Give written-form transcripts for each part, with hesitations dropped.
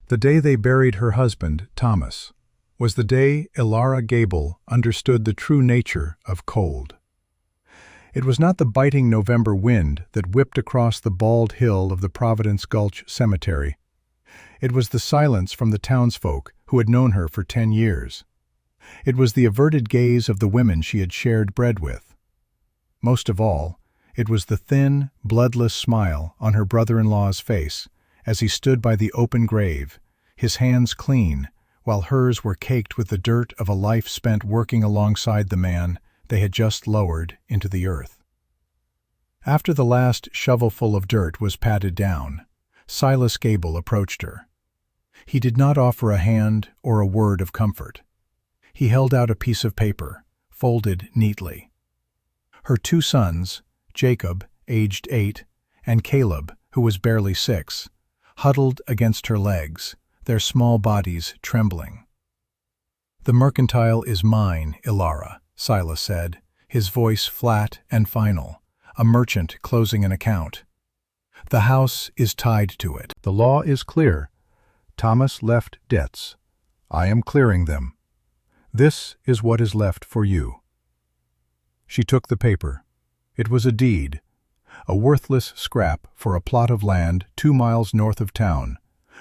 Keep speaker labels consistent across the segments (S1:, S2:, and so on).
S1: The day they buried her husband, Thomas, was the day Elara Gable understood the true nature of cold. It was not the biting November wind that whipped across the bald hill of the Providence Gulch Cemetery. It was the silence from the townsfolk who had known her for 10 years. It was the averted gaze of the women she had shared bread with. Most of all, it was the thin, bloodless smile on her brother-in-law's face as he stood by the open grave, his hands clean, while hers were caked with the dirt of a life spent working alongside the man they had just lowered into the earth. After the last shovelful of dirt was patted down, Silas Gable approached her. He did not offer a hand or a word of comfort. He held out a piece of paper, folded neatly. Her 2 sons, Jacob, aged 8, and Caleb, who was barely 6, huddled against her legs, their small bodies trembling. "The mercantile is mine, Elara," Silas said, his voice flat and final, a merchant closing an account. "The house is tied to it. The law is clear. Thomas left debts. I am clearing them. This is what is left for you." She took the paper. It was a deed, a worthless scrap for a plot of land 2 miles north of town,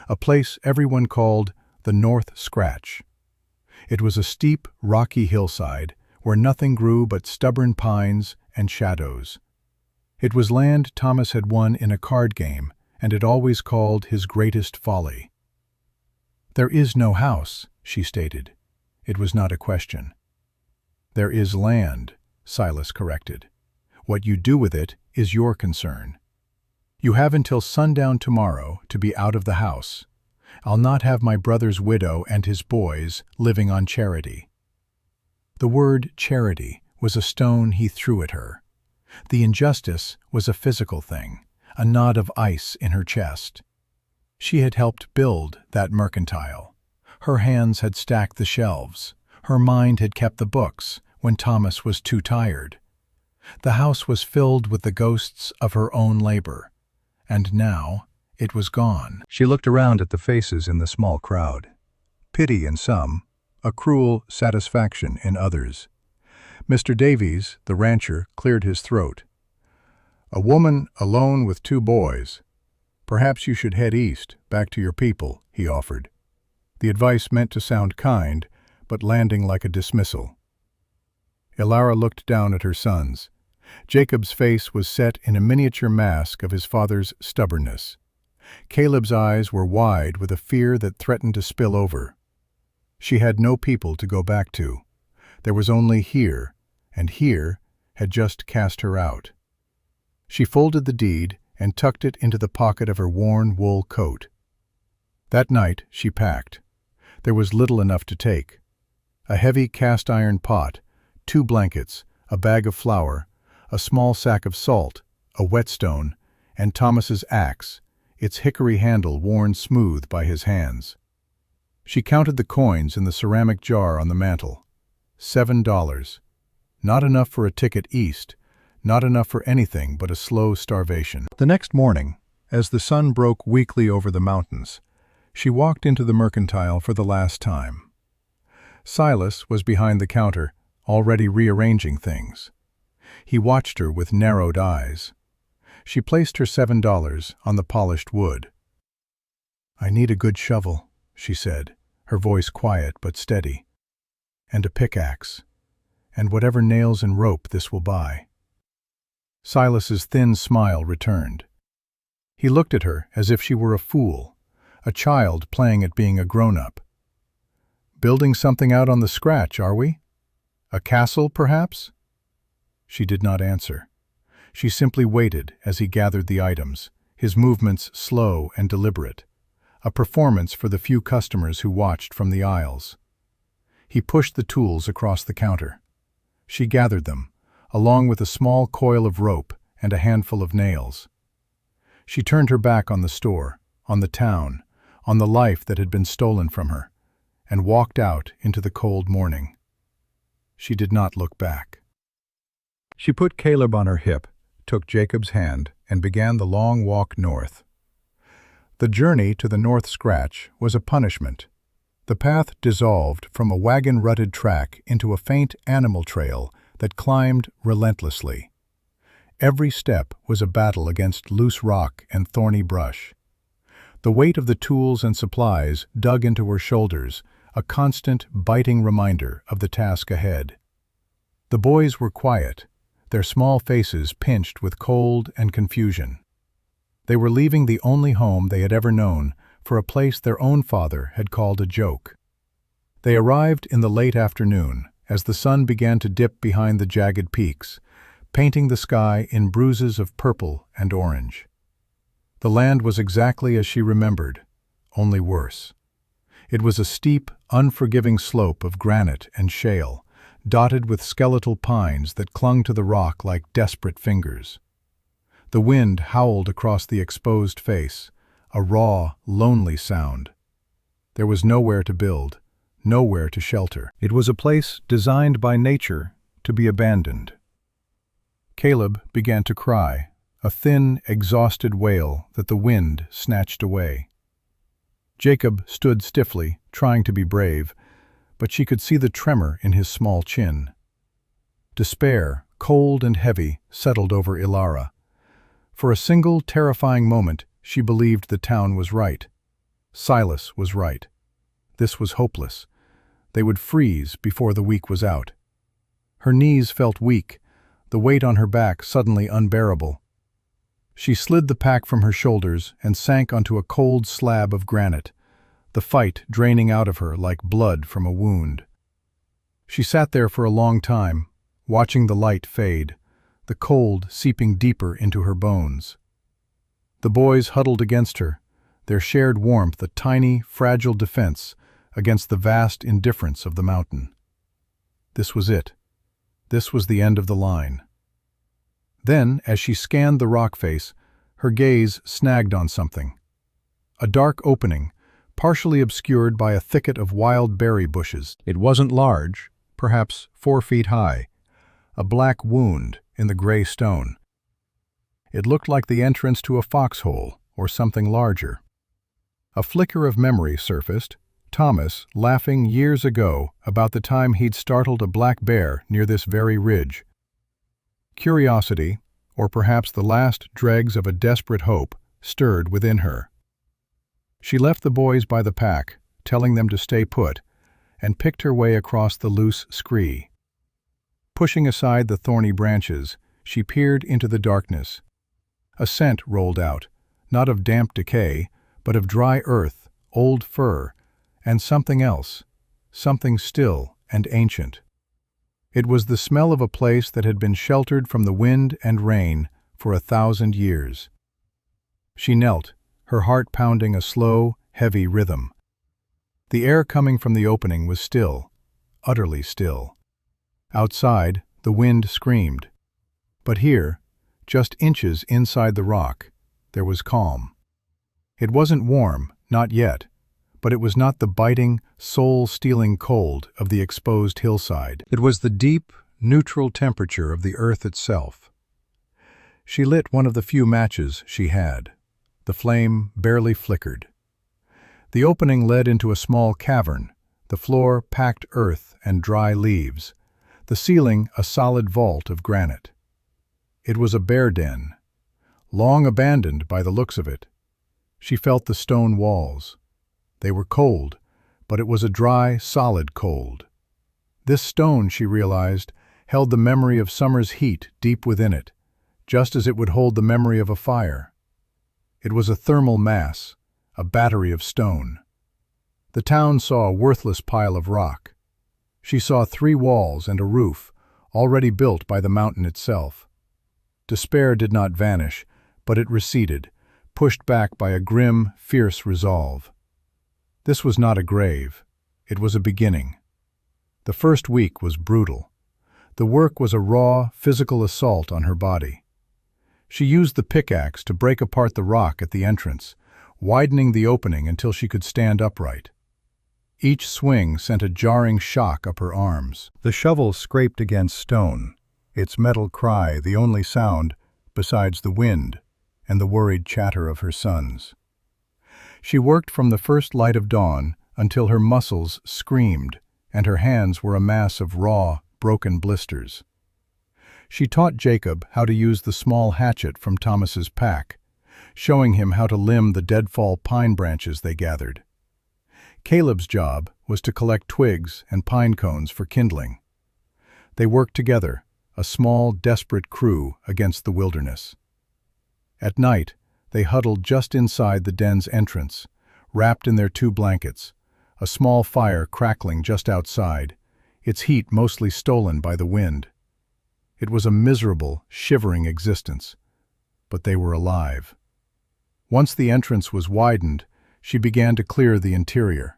S1: a place everyone called the North Scratch. It was a steep, rocky hillside where nothing grew but stubborn pines and shadows. It was land Thomas had won in a card game and had always called his greatest folly. "There is no house," she stated. It was not a question. "There is land," Silas corrected. "What you do with it is your concern. You have until sundown tomorrow to be out of the house. I'll not have my brother's widow and his boys living on charity." The word charity was a stone he threw at her. The injustice was a physical thing, a knot of ice in her chest. She had helped build that mercantile. Her hands had stacked the shelves. Her mind had kept the books when Thomas was too tired. The house was filled with the ghosts of her own labor, and now it was gone. She looked around at the faces in the small crowd. Pity in some, a cruel satisfaction in others. Mr. Davies, the rancher, cleared his throat. "A woman alone with 2 boys. Perhaps you should head east, back to your people," he offered. The advice meant to sound kind, but landing like a dismissal. Elara looked down at her sons. Jacob's face was set in a miniature mask of his father's stubbornness. Caleb's eyes were wide with a fear that threatened to spill over. She had no people to go back to. There was only here, and here had just cast her out. She folded the deed and tucked it into the pocket of her worn wool coat. That night she packed. There was little enough to take. A heavy cast-iron pot, 2 blankets, a bag of flour, a small sack of salt, a whetstone, and Thomas's axe, its hickory handle worn smooth by his hands. She counted the coins in the ceramic jar on the mantel. $7. Not enough for a ticket east, not enough for anything but a slow starvation. The next morning, as the sun broke weakly over the mountains, she walked into the mercantile for the last time. Silas was behind the counter, already rearranging things. He watched her with narrowed eyes. She placed her $7 on the polished wood. "I need a good shovel," she said, her voice quiet but steady, "and a pickaxe, and whatever nails and rope this will buy." Silas's thin smile returned. He looked at her as if she were a fool, a child playing at being a grown-up. "Building something out on the scratch, are we? A castle, perhaps?" She did not answer. She simply waited as he gathered the items, his movements slow and deliberate, a performance for the few customers who watched from the aisles. He pushed the tools across the counter. She gathered them, along with a small coil of rope and a handful of nails. She turned her back on the store, on the town, on the life that had been stolen from her, and walked out into the cold morning. She did not look back. She put Caleb on her hip, took Jacob's hand, and began the long walk north. The journey to the North Scratch was a punishment. The path dissolved from a wagon-rutted track into a faint animal trail that climbed relentlessly. Every step was a battle against loose rock and thorny brush. The weight of the tools and supplies dug into her shoulders, a constant, biting reminder of the task ahead. The boys were quiet, their small faces pinched with cold and confusion. They were leaving the only home they had ever known for a place their own father had called a joke. They arrived in the late afternoon as the sun began to dip behind the jagged peaks, painting the sky in bruises of purple and orange. The land was exactly as she remembered, only worse. It was a steep, unforgiving slope of granite and shale, dotted with skeletal pines that clung to the rock like desperate fingers. The wind howled across the exposed face, a raw, lonely sound. There was nowhere to build, nowhere to shelter. It was a place designed by nature to be abandoned. Caleb began to cry, a thin, exhausted wail that the wind snatched away. Jacob stood stiffly, trying to be brave, but she could see the tremor in his small chin. Despair, cold and heavy, settled over Ilara. For a single, terrifying moment, she believed the town was right. Silas was right. This was hopeless. They would freeze before the week was out. Her knees felt weak, the weight on her back suddenly unbearable. She slid the pack from her shoulders and sank onto a cold slab of granite, the fight draining out of her like blood from a wound. She sat there for a long time, watching the light fade, the cold seeping deeper into her bones. The boys huddled against her, their shared warmth a tiny, fragile defense against the vast indifference of the mountain. This was it. This was the end of the line. Then, as she scanned the rock face, her gaze snagged on something. A dark opening, partially obscured by a thicket of wild berry bushes. It wasn't large, perhaps 4 feet high, a black wound in the gray stone. It looked like the entrance to a foxhole or something larger. A flicker of memory surfaced, Thomas laughing years ago about the time he'd startled a black bear near this very ridge. Curiosity, or perhaps the last dregs of a desperate hope, stirred within her. She left the boys by the pack, telling them to stay put, and picked her way across the loose scree. Pushing aside the thorny branches, she peered into the darkness. A scent rolled out, not of damp decay, but of dry earth, old fur, and something else, something still and ancient. It was the smell of a place that had been sheltered from the wind and rain for 1,000 years. She knelt, her heart pounding a slow, heavy rhythm. The air coming from the opening was still, utterly still. Outside, the wind screamed. But here, just inches inside the rock, there was calm. It wasn't warm, not yet, but it was not the biting, soul-stealing cold of the exposed hillside. It was the deep, neutral temperature of the earth itself. She lit one of the few matches she had. The flame barely flickered. The opening led into a small cavern, the floor packed earth and dry leaves, the ceiling a solid vault of granite. It was a bear den, long abandoned by the looks of it. She felt the stone walls. They were cold, but it was a dry, solid cold. This stone, she realized, held the memory of summer's heat deep within it, just as it would hold the memory of a fire. It was a thermal mass, a battery of stone. The town saw a worthless pile of rock. She saw 3 walls and a roof, already built by the mountain itself. Despair did not vanish, but it receded, pushed back by a grim, fierce resolve. This was not a grave. It was a beginning. The first week was brutal. The work was a raw, physical assault on her body. She used the pickaxe to break apart the rock at the entrance, widening the opening until she could stand upright. Each swing sent a jarring shock up her arms. The shovel scraped against stone, its metal cry the only sound besides the wind and the worried chatter of her sons. She worked from the first light of dawn until her muscles screamed and her hands were a mass of raw, broken blisters. She taught Jacob how to use the small hatchet from Thomas's pack, showing him how to limb the deadfall pine branches they gathered. Caleb's job was to collect twigs and pine cones for kindling. They worked together, a small, desperate crew against the wilderness. At night, they huddled just inside the den's entrance, wrapped in their 2 blankets, a small fire crackling just outside, its heat mostly stolen by the wind. It was a miserable, shivering existence, but they were alive. Once the entrance was widened, she began to clear the interior.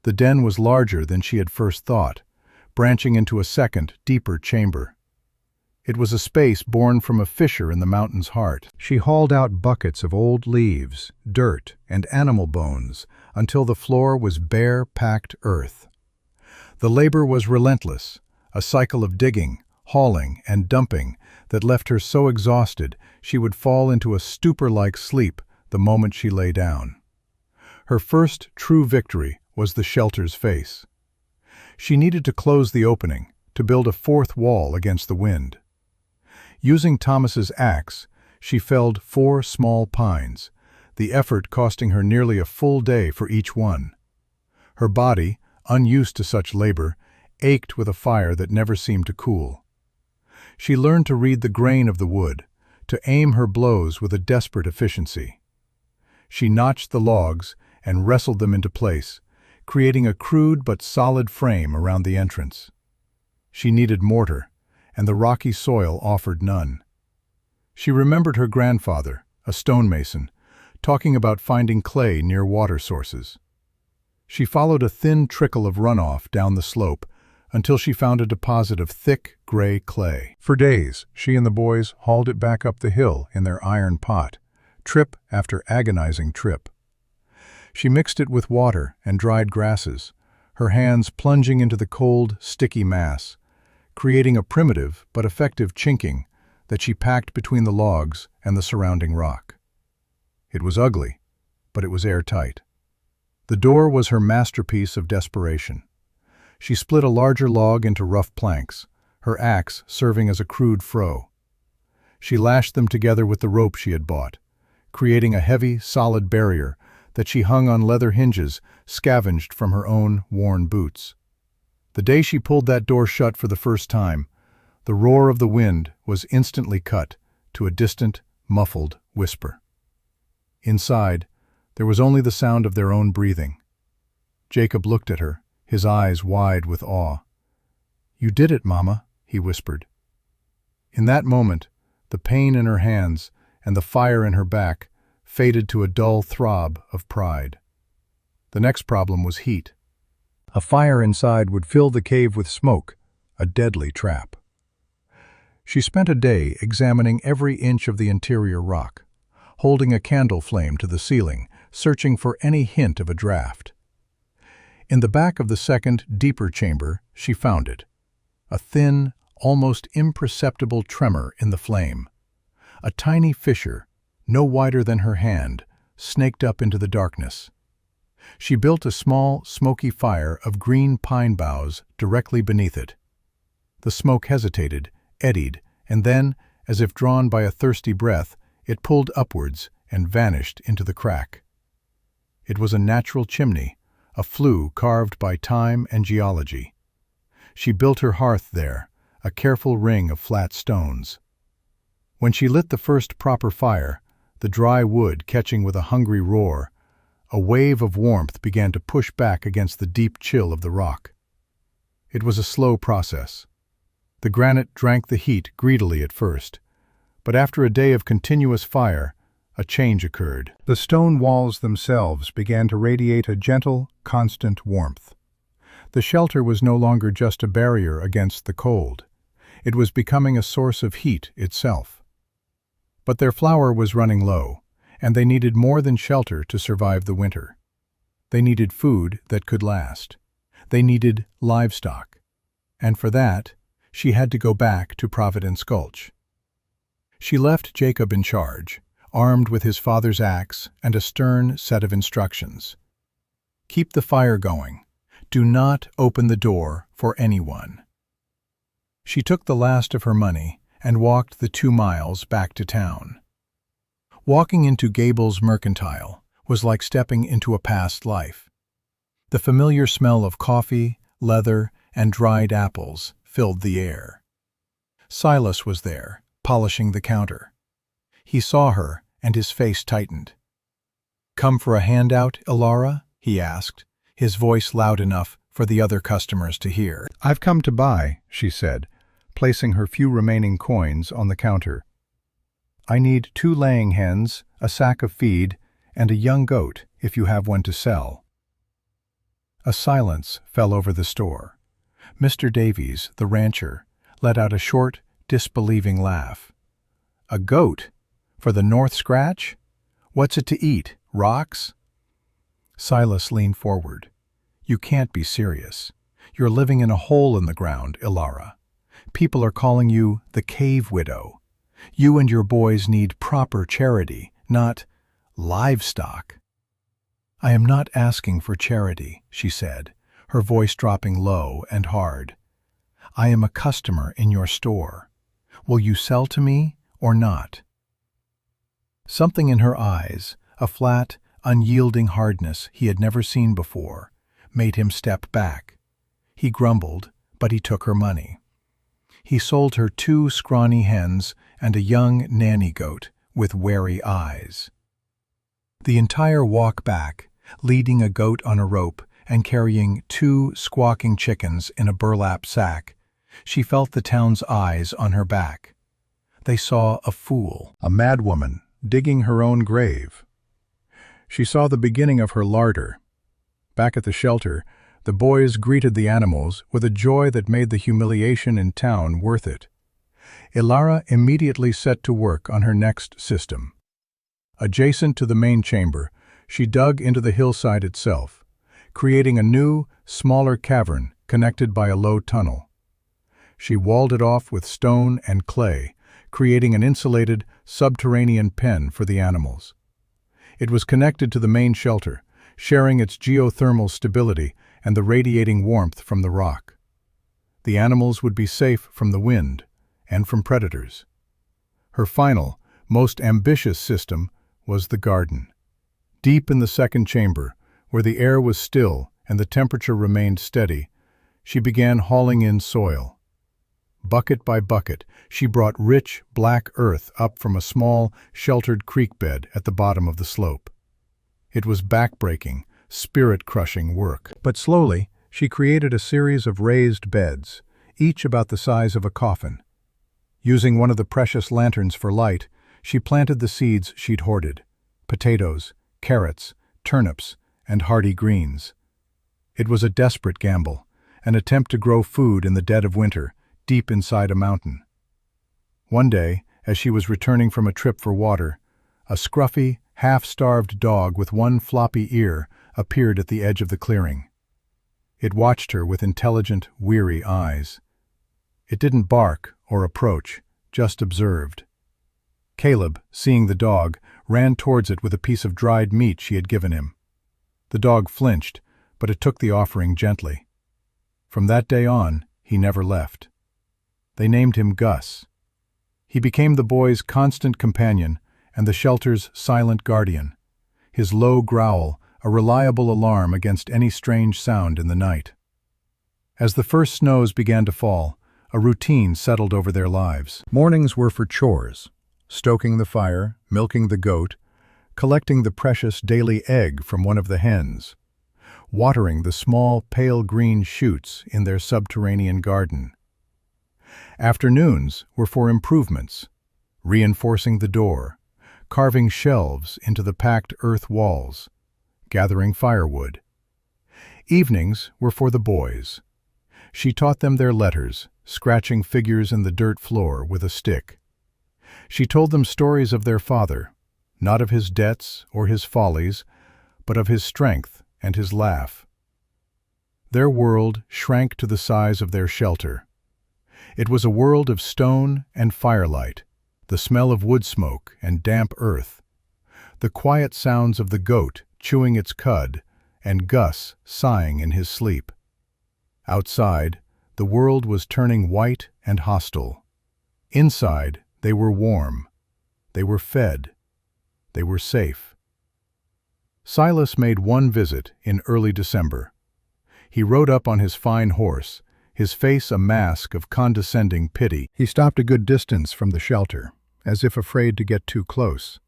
S1: The den was larger than she had first thought, branching into a second, deeper chamber. It was a space born from a fissure in the mountain's heart. She hauled out buckets of old leaves, dirt, and animal bones until the floor was bare, packed earth. The labor was relentless, a cycle of digging, hauling, and dumping that left her so exhausted she would fall into a stupor-like sleep the moment she lay down. Her first true victory was the shelter's face. She needed to close the opening, to build a 4th wall against the wind. Using Thomas's axe, she felled 4 small pines, the effort costing her nearly a full day for each one. Her body, unused to such labor, ached with a fire that never seemed to cool. She learned to read the grain of the wood, to aim her blows with a desperate efficiency. She notched the logs and wrestled them into place, creating a crude but solid frame around the entrance. She needed mortar, and the rocky soil offered none. She remembered her grandfather, a stonemason, talking about finding clay near water sources. She followed a thin trickle of runoff down the slope until she found a deposit of thick, gray clay. For days, she and the boys hauled it back up the hill in their iron pot, trip after agonizing trip. She mixed it with water and dried grasses, her hands plunging into the cold, sticky mass, creating a primitive but effective chinking that she packed between the logs and the surrounding rock. It was ugly, but it was airtight. The door was her masterpiece of desperation. She split a larger log into rough planks, her axe serving as a crude froe. She lashed them together with the rope she had bought, creating a heavy, solid barrier that she hung on leather hinges scavenged from her own worn boots. The day she pulled that door shut for the first time, the roar of the wind was instantly cut to a distant, muffled whisper. Inside, there was only the sound of their own breathing. Jacob looked at her, his eyes wide with awe. "You did it, Mama," he whispered. In that moment, the pain in her hands and the fire in her back faded to a dull throb of pride. The next problem was heat. A fire inside would fill the cave with smoke, a deadly trap. She spent a day examining every inch of the interior rock, holding a candle flame to the ceiling, searching for any hint of a draft. In the back of the second, deeper chamber, she found it. A thin, almost imperceptible tremor in the flame. A tiny fissure, no wider than her hand, snaked up into the darkness. She built a small, smoky fire of green pine boughs directly beneath it. The smoke hesitated, eddied, and then, as if drawn by a thirsty breath, it pulled upwards and vanished into the crack. It was a natural chimney, a flue carved by time and geology. She built her hearth there, a careful ring of flat stones. When she lit the first proper fire, the dry wood catching with a hungry roar, a wave of warmth began to push back against the deep chill of the rock. It was a slow process. The granite drank the heat greedily at first, but after a day of continuous fire, a change occurred. The stone walls themselves began to radiate a gentle, constant warmth. The shelter was no longer just a barrier against the cold. It was becoming a source of heat itself. But their flour was running low, and they needed more than shelter to survive the winter. They needed food that could last. They needed livestock. And for that, she had to go back to Providence Gulch. She left Jacob in charge, armed with his father's axe and a stern set of instructions. Keep the fire going. Do not open the door for anyone. She took the last of her money and walked the 2 miles back to town. Walking into Gable's Mercantile was like stepping into a past life. The familiar smell of coffee, leather, and dried apples filled the air. Silas was there, polishing the counter. He saw her, and his face tightened. "Come for a handout, Elara?" he asked, his voice loud enough for the other customers to hear. "I've come to buy," she said, placing her few remaining coins on the counter. "I need 2 laying hens, a sack of feed, and a young goat, if you have one to sell." A silence fell over the store. Mr. Davies, the rancher, let out a short, disbelieving laugh. "A goat? For the North Scratch? What's it to eat? Rocks?" Silas leaned forward. "You can't be serious. You're living in a hole in the ground, Elara. People are calling you the cave widow. You and your boys need proper charity, not livestock." "I am not asking for charity," she said, her voice dropping low and hard. "I am a customer in your store. Will you sell to me or not?" Something in her eyes, a flat, unyielding hardness he had never seen before, made him step back. He grumbled, but he took her money. He sold her 2 scrawny hens and a young nanny goat with wary eyes. The entire walk back, leading a goat on a rope and carrying 2 squawking chickens in a burlap sack, she felt the town's eyes on her back. They saw a fool, a madwoman, digging her own grave. She saw the beginning of her larder. Back at the shelter, the boys greeted the animals with a joy that made the humiliation in town worth it. Elara immediately set to work on her next system. Adjacent to the main chamber, she dug into the hillside itself, creating a new, smaller cavern connected by a low tunnel. She walled it off with stone and clay, creating an insulated, subterranean pen for the animals. It was connected to the main shelter, sharing its geothermal stability and the radiating warmth from the rock. The animals would be safe from the wind and from predators. Her final, most ambitious system was the garden. Deep in the second chamber, where the air was still and the temperature remained steady, she began hauling in soil. Bucket by bucket, she brought rich, black earth up from a small, sheltered creek bed at the bottom of the slope. It was back-breaking, spirit-crushing work. But slowly, she created a series of raised beds, each about the size of a coffin. Using one of the precious lanterns for light, she planted the seeds she'd hoarded: potatoes, carrots, turnips, and hardy greens. It was a desperate gamble, an attempt to grow food in the dead of winter, deep inside a mountain. One day, as she was returning from a trip for water, a scruffy, half-starved dog with one floppy ear appeared at the edge of the clearing. It watched her with intelligent, weary eyes. It didn't bark or approach, just observed. Caleb, seeing the dog, ran towards it with a piece of dried meat she had given him. The dog flinched, but it took the offering gently. From that day on, he never left. They named him Gus. He became the boys' constant companion and the shelter's silent guardian, his low growl a reliable alarm against any strange sound in the night. As the first snows began to fall, a routine settled over their lives. Mornings were for chores: stoking the fire, milking the goat, collecting the precious daily egg from one of the hens, watering the small pale green shoots in their subterranean garden. Afternoons were for improvements: reinforcing the door, carving shelves into the packed earth walls, gathering firewood. Evenings were for the boys. She taught them their letters, scratching figures in the dirt floor with a stick. She told them stories of their father, not of his debts or his follies, but of his strength and his laugh. Their world shrank to the size of their shelter. It was a world of stone and firelight, the smell of wood smoke and damp earth, the quiet sounds of the goat chewing its cud, and Gus sighing in his sleep. Outside, the world was turning white and hostile. Inside, they were warm. They were fed. They were safe. Silas made one visit in early December. He rode up on his fine horse, his face a mask of condescending pity. He stopped a good distance from the shelter, as if afraid to get too close.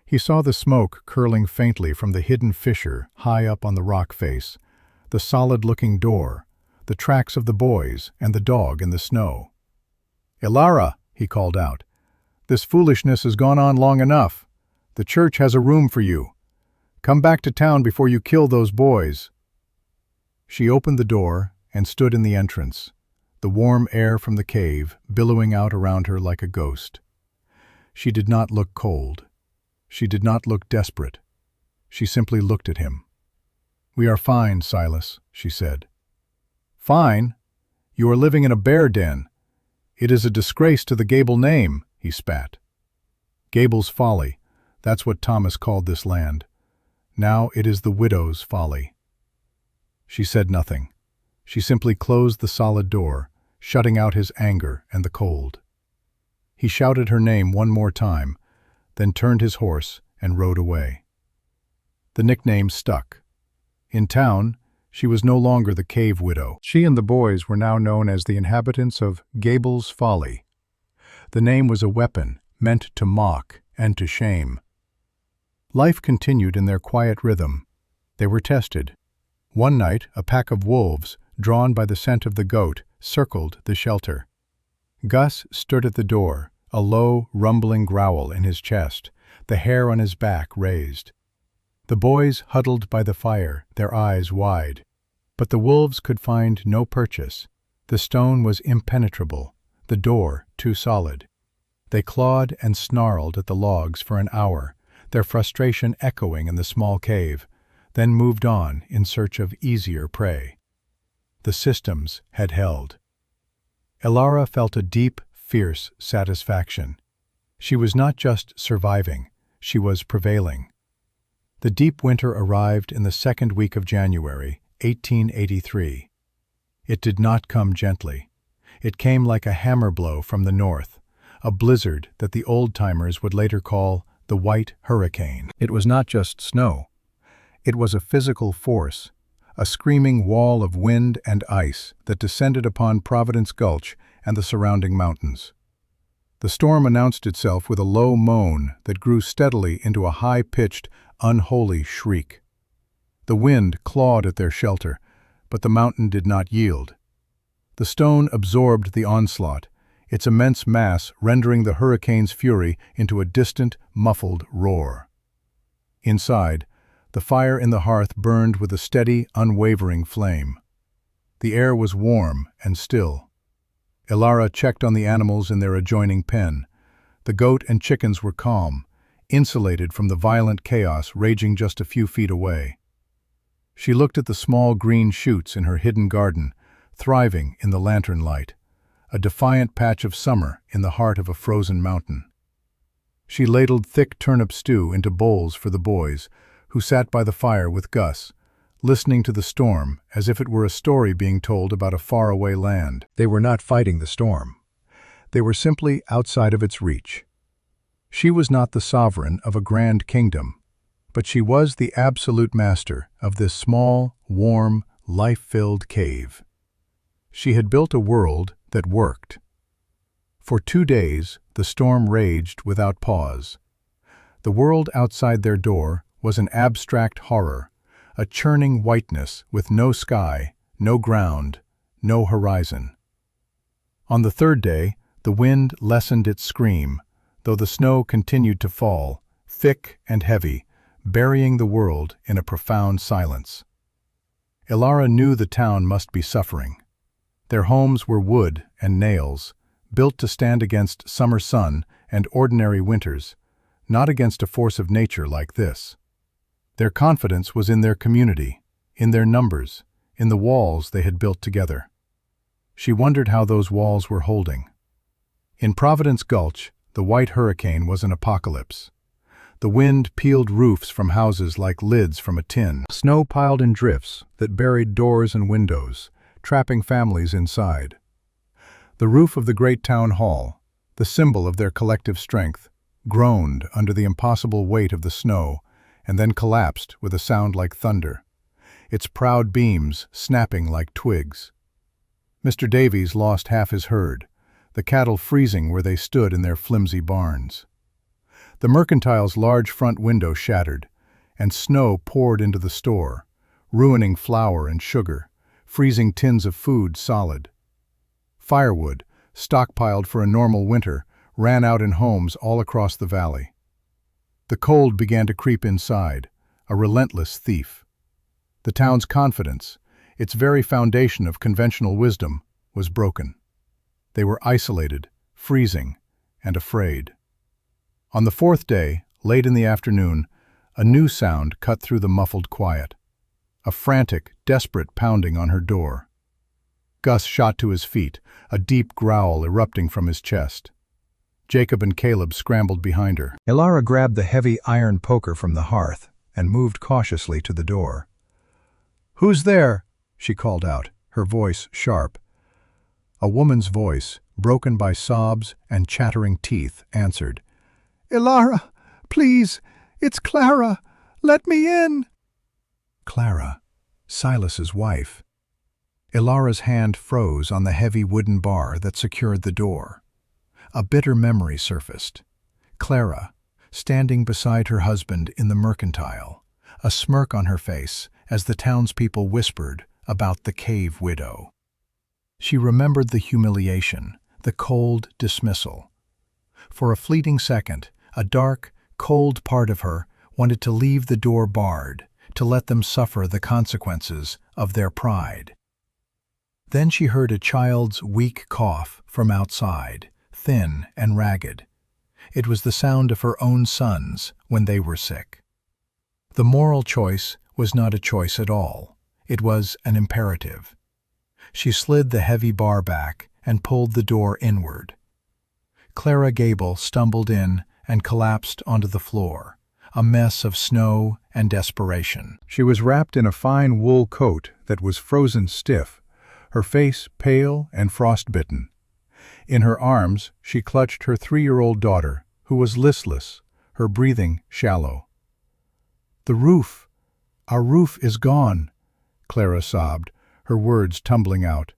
S1: He saw the smoke curling faintly from the hidden fissure high up on the rock face, the solid-looking door, the tracks of the boys and the dog in the snow. "Elara," he called out, "this foolishness has gone on long enough. The church has a room for you. Come back to town before you kill those boys." She opened the door and stood in the entrance, the warm air from the cave billowing out around her like a ghost. She did not look cold. She did not look desperate. She simply looked at him. "We are fine, Silas," she said. "Fine? You are living in a bear den. It is a disgrace to the Gable name," he spat. "Gable's folly, that's what Thomas called this land. Now it is the widow's folly." She said nothing. She simply closed the solid door, shutting out his anger and the cold. He shouted her name one more time, then turned his horse and rode away. The nickname stuck. In town, she was no longer the cave widow. She and the boys were now known as the inhabitants of Gable's Folly. The name was a weapon meant to mock and to shame. Life continued in their quiet rhythm. They were tested. One night, a pack of wolves, drawn by the scent of the goat, circled the shelter. Gus stood at the door, a low, rumbling growl in his chest, the hair on his back raised. The boys huddled by the fire, their eyes wide. But the wolves could find no purchase. The stone was impenetrable, the door too solid. They clawed and snarled at the logs for an hour, their frustration echoing in the small cave, then moved on in search of easier prey. The systems had held. Elara felt a deep, fierce satisfaction. She was not just surviving, she was prevailing. The deep winter arrived in the second week of January, 1883. It did not come gently. It came like a hammer blow from the north, a blizzard that the old-timers would later call the White Hurricane. It was not just snow. It was a physical force, a screaming wall of wind and ice that descended upon Providence Gulch and the surrounding mountains. The storm announced itself with a low moan that grew steadily into a high-pitched, unholy shriek. The wind clawed at their shelter, but the mountain did not yield. The stone absorbed the onslaught, its immense mass rendering the hurricane's fury into a distant, muffled roar. Inside, the fire in the hearth burned with a steady, unwavering flame. The air was warm and still. Elara checked on the animals in their adjoining pen. The goat and chickens were calm, insulated from the violent chaos raging just a few feet away. She looked at the small green shoots in her hidden garden, thriving in the lantern light, a defiant patch of summer in the heart of a frozen mountain. She ladled thick turnip stew into bowls for the boys, who sat by the fire with Gus, listening to the storm as if it were a story being told about a faraway land. They were not fighting the storm. They were simply outside of its reach. She was not the sovereign of a grand kingdom, but she was the absolute master of this small, warm, life-filled cave. She had built a world that worked. For 2 days, the storm raged without pause. The world outside their door was an abstract horror, a churning whiteness with no sky, no ground, no horizon. On the 3rd day, the wind lessened its scream, though the snow continued to fall, thick and heavy, burying the world in a profound silence. Elara knew the town must be suffering. Their homes were wood and nails, built to stand against summer sun and ordinary winters, not against a force of nature like this. Their confidence was in their community, in their numbers, in the walls they had built together. She wondered how those walls were holding. In Providence Gulch, The white hurricane was an apocalypse. The wind peeled roofs from houses like lids from a tin. Snow piled in drifts that buried doors and windows, trapping families inside. The roof of the great town hall, the symbol of their collective strength, groaned under the impossible weight of the snow and then collapsed with a sound like thunder, its proud beams snapping like twigs. Mr. Davies lost half his herd, the cattle freezing where they stood in their flimsy barns. The mercantile's large front window shattered, and snow poured into the store, ruining flour and sugar, freezing tins of food solid. Firewood, stockpiled for a normal winter, ran out in homes all across the valley. The cold began to creep inside, a relentless thief. The town's confidence, its very foundation of conventional wisdom, was broken. They were isolated, freezing, and afraid. On the fourth day, late in the afternoon, a new sound cut through the muffled quiet. A frantic, desperate pounding on her door. Gus shot to his feet, a deep growl erupting from his chest. Jacob and Caleb scrambled behind her. Elara grabbed the heavy iron poker from the hearth and moved cautiously to the door. "Who's there?" she called out, her voice sharp. A woman's voice, broken by sobs and chattering teeth, answered. "Elara, please, it's Clara. Let me in." Clara, Silas's wife. Elara's hand froze on the heavy wooden bar that secured the door. A bitter memory surfaced. Clara, standing beside her husband in the mercantile, a smirk on her face as the townspeople whispered about the cave widow. She remembered the humiliation, the cold dismissal. For a fleeting second, a dark, cold part of her wanted to leave the door barred, to let them suffer the consequences of their pride. Then she heard a child's weak cough from outside, thin and ragged. It was the sound of her own sons when they were sick. The moral choice was not a choice at all. It was an imperative. She slid the heavy bar back and pulled the door inward. Clara Gable stumbled in and collapsed onto the floor, a mess of snow and desperation. She was wrapped in a fine wool coat that was frozen stiff, her face pale and frostbitten. In her arms she clutched her 3-year-old daughter, who was listless, her breathing shallow. Our roof is gone," Clara sobbed, her words tumbling out.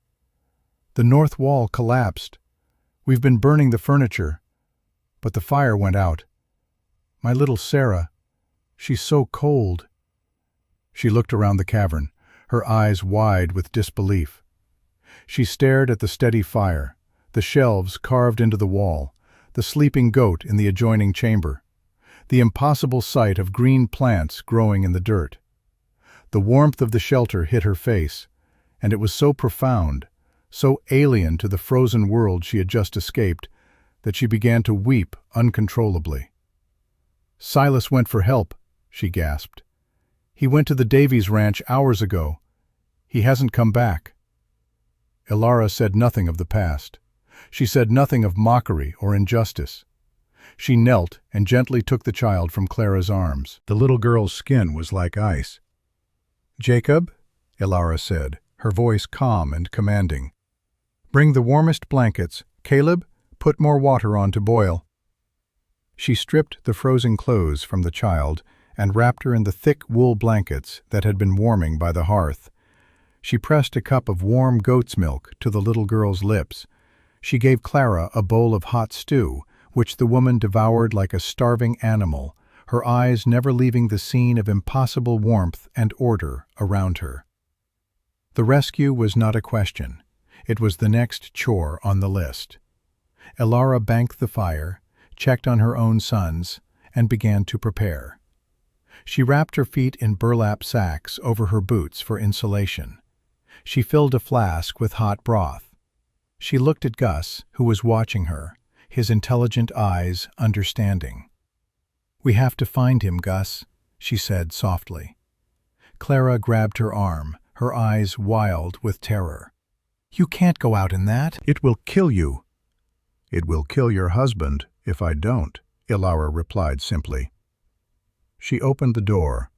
S1: "The north wall collapsed. We've been burning the furniture, but the fire went out. My little Sarah, she's so cold." She looked around the cavern, her eyes wide with disbelief. She stared at the steady fire, the shelves carved into the wall, the sleeping goat in the adjoining chamber, the impossible sight of green plants growing in the dirt. The warmth of the shelter hit her face, and it was so profound, so alien to the frozen world she had just escaped, that she began to weep uncontrollably. "Silas went for help," she gasped. "He went to the Davies ranch hours ago. He hasn't come back." Elara said nothing of the past. She said nothing of mockery or injustice. She knelt and gently took the child from Clara's arms. The little girl's skin was like ice. "Jacob," Elara said, her voice calm and commanding. "Bring the warmest blankets. Caleb, put more water on to boil." She stripped the frozen clothes from the child and wrapped her in the thick wool blankets that had been warming by the hearth. She pressed a cup of warm goat's milk to the little girl's lips. She gave Clara a bowl of hot stew, which the woman devoured like a starving animal, her eyes never leaving the scene of impossible warmth and order around her. The rescue was not a question. It was the next chore on the list. Elara banked the fire, checked on her own sons, and began to prepare. She wrapped her feet in burlap sacks over her boots for insulation. She filled a flask with hot broth. She looked at Gus, who was watching her, his intelligent eyes understanding. "We have to find him, Gus," she said softly. Clara grabbed her arm, her eyes wild with terror. "You can't go out in that. It will kill you." "It will kill your husband," "If I don't," Ilara replied simply. She opened the door.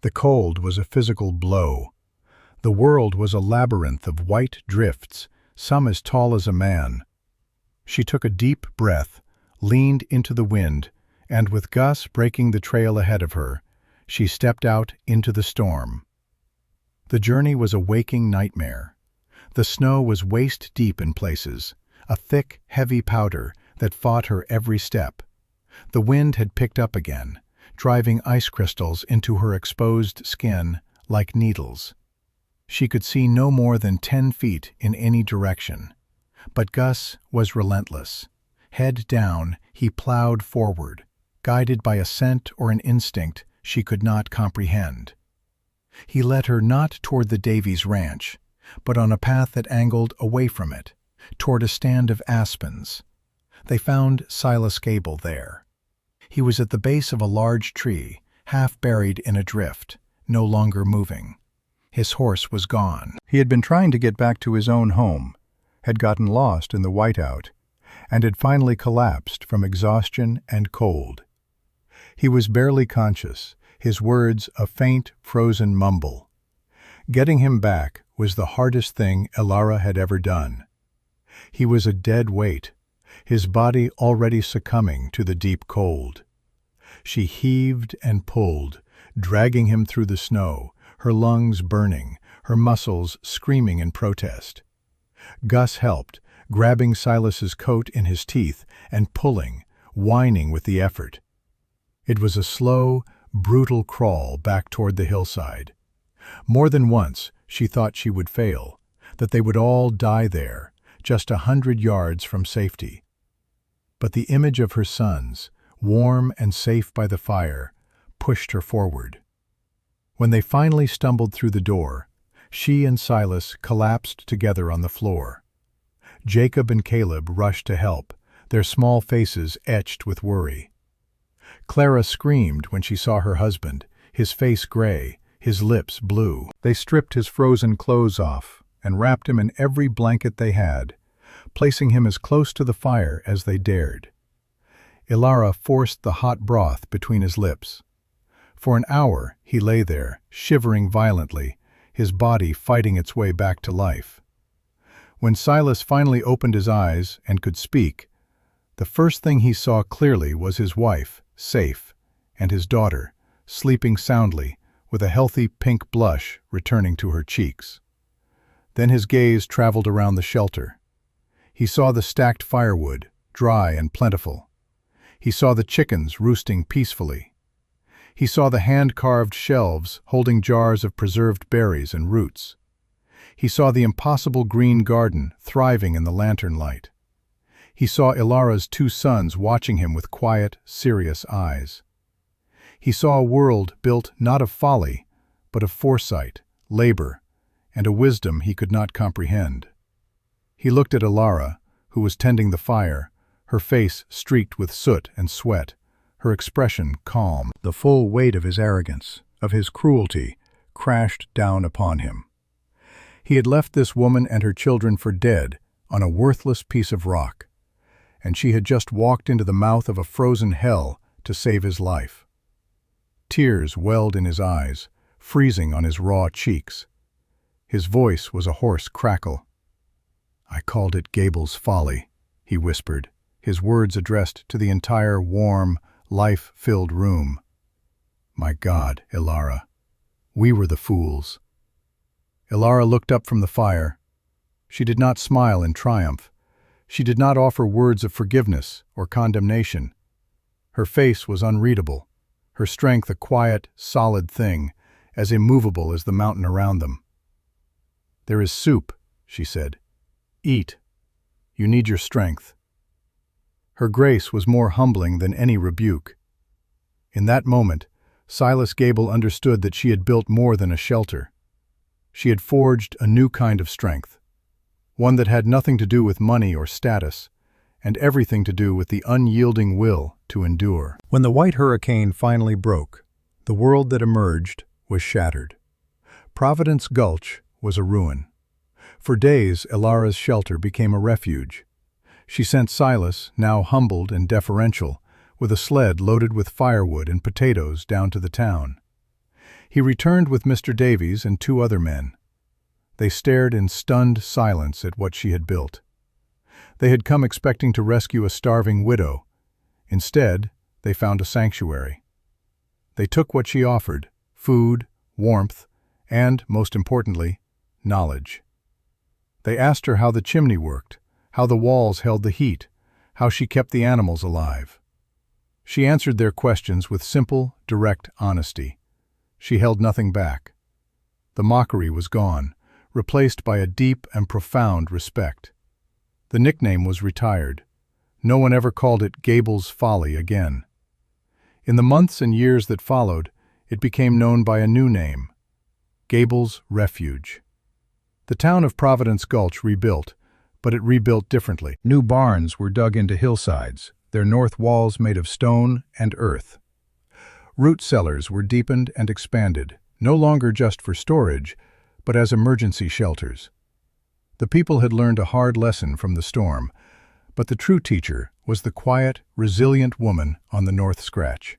S1: The cold was a physical blow. The world was a labyrinth of white drifts, some as tall as a man. She took a deep breath, leaned into the wind, and with Gus breaking the trail ahead of her, she stepped out into the storm. The journey was a waking nightmare. The snow was waist-deep in places, a thick, heavy powder that fought her every step. The wind had picked up again, driving ice crystals into her exposed skin like needles. She could see no more than 10 feet in any direction. But Gus was relentless. Head down, he plowed forward, guided by a scent or an instinct she could not comprehend. He led her not toward the Davies ranch, but on a path that angled away from it, toward a stand of aspens. They found Silas Gable there. He was at the base of a large tree, half buried in a drift, no longer moving. His horse was gone. He had been trying to get back to his own home, had gotten lost in the whiteout, and had finally collapsed from exhaustion and cold. He was barely conscious, his words a faint, frozen mumble. Getting him back was the hardest thing Ilara had ever done. He was a dead weight, his body already succumbing to the deep cold. She heaved and pulled, dragging him through the snow, her lungs burning, her muscles screaming in protest. Gus helped, grabbing Silas's coat in his teeth and pulling, whining with the effort. It was a slow, brutal crawl back toward the hillside. More than once she thought she would fail, that they would all die there, just 100 yards from safety. But the image of her sons, warm and safe by the fire, pushed her forward. When they finally stumbled through the door, she and Silas collapsed together on the floor. Jacob and Caleb rushed to help, their small faces etched with worry. Clara screamed when she saw her husband, his face gray, his lips blue. They stripped his frozen clothes off and wrapped him in every blanket they had, placing him as close to the fire as they dared. Ilara forced the hot broth between his lips. For an hour he lay there, shivering violently, his body fighting its way back to life. When Silas finally opened his eyes and could speak, the first thing he saw clearly was his wife, safe, and his daughter, sleeping soundly, with a healthy pink blush returning to her cheeks. Then his gaze traveled around the shelter. He saw the stacked firewood, dry and plentiful. He saw the chickens roosting peacefully. He saw the hand-carved shelves holding jars of preserved berries and roots. He saw the impossible green garden thriving in the lantern light. He saw Ilara's 2 sons watching him with quiet, serious eyes. He saw a world built not of folly, but of foresight, labor, and a wisdom he could not comprehend. He looked at Ilara, who was tending the fire, her face streaked with soot and sweat, her expression calm. The full weight of his arrogance, of his cruelty, crashed down upon him. He had left this woman and her children for dead on a worthless piece of rock, and she had just walked into the mouth of a frozen hell to save his life. Tears welled in his eyes, freezing on his raw cheeks. His voice was a hoarse crackle. "I called it Gable's folly," he whispered, his words addressed to the entire warm, life-filled room. "My God, Ilara, we were the fools." Ilara looked up from the fire. She did not smile in triumph. She did not offer words of forgiveness or condemnation. Her face was unreadable, her strength a quiet, solid thing, as immovable as the mountain around them. "There is soup," she said. "Eat. You need your strength." Her grace was more humbling than any rebuke. In that moment, Silas Gable understood that she had built more than a shelter. She had forged a new kind of strength, one that had nothing to do with money or status, and everything to do with the unyielding will to endure. When the white hurricane finally broke, the world that emerged was shattered. Providence Gulch was a ruin. For days, Ilara's shelter became a refuge. She sent Silas, now humbled and deferential, with a sled loaded with firewood and potatoes down to the town. He returned with Mr. Davies and 2 other men. They stared in stunned silence at what she had built. They had come expecting to rescue a starving widow. Instead, they found a sanctuary. They took what she offered: food, warmth, and, most importantly, knowledge. They asked her how the chimney worked, how the walls held the heat, how she kept the animals alive. She answered their questions with simple, direct honesty. She held nothing back. The mockery was gone, replaced by a deep and profound respect. The nickname was retired. No one ever called it Gable's Folly again. In the months and years that followed, it became known by a new name: Gable's Refuge. The town of Providence Gulch rebuilt, but it rebuilt differently. New barns were dug into hillsides, their north walls made of stone and earth. Root cellars were deepened and expanded, no longer just for storage, but as emergency shelters. The people had learned a hard lesson from the storm, but the true teacher was the quiet, resilient woman on the North Scratch.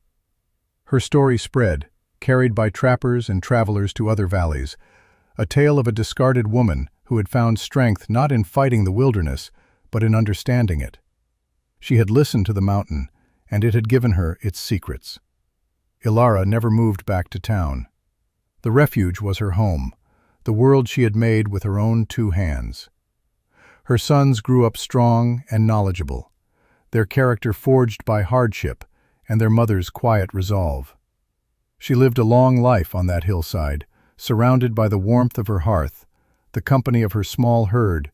S1: Her story spread, carried by trappers and travelers to other valleys, a tale of a discarded woman who had found strength not in fighting the wilderness, but in understanding it. She had listened to the mountain, and it had given her its secrets. Ilara never moved back to town. The refuge was her home, the world she had made with her own 2 hands. Her sons grew up strong and knowledgeable, their character forged by hardship and their mother's quiet resolve. She lived a long life on that hillside, surrounded by the warmth of her hearth, the company of her small herd,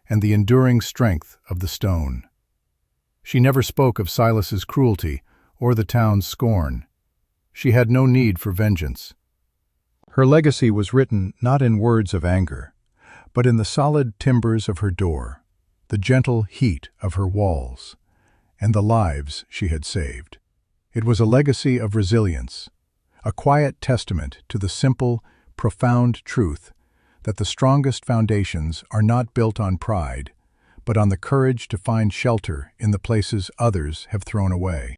S1: and the enduring strength of the stone. She never spoke of Silas's cruelty or the town's scorn. She had no need for vengeance. Her legacy was written not in words of anger, but in the solid timbers of her door, the gentle heat of her walls, and the lives she had saved. It was a legacy of resilience, a quiet testament to the simple, profound truth that the strongest foundations are not built on pride, but on the courage to find shelter in the places others have thrown away.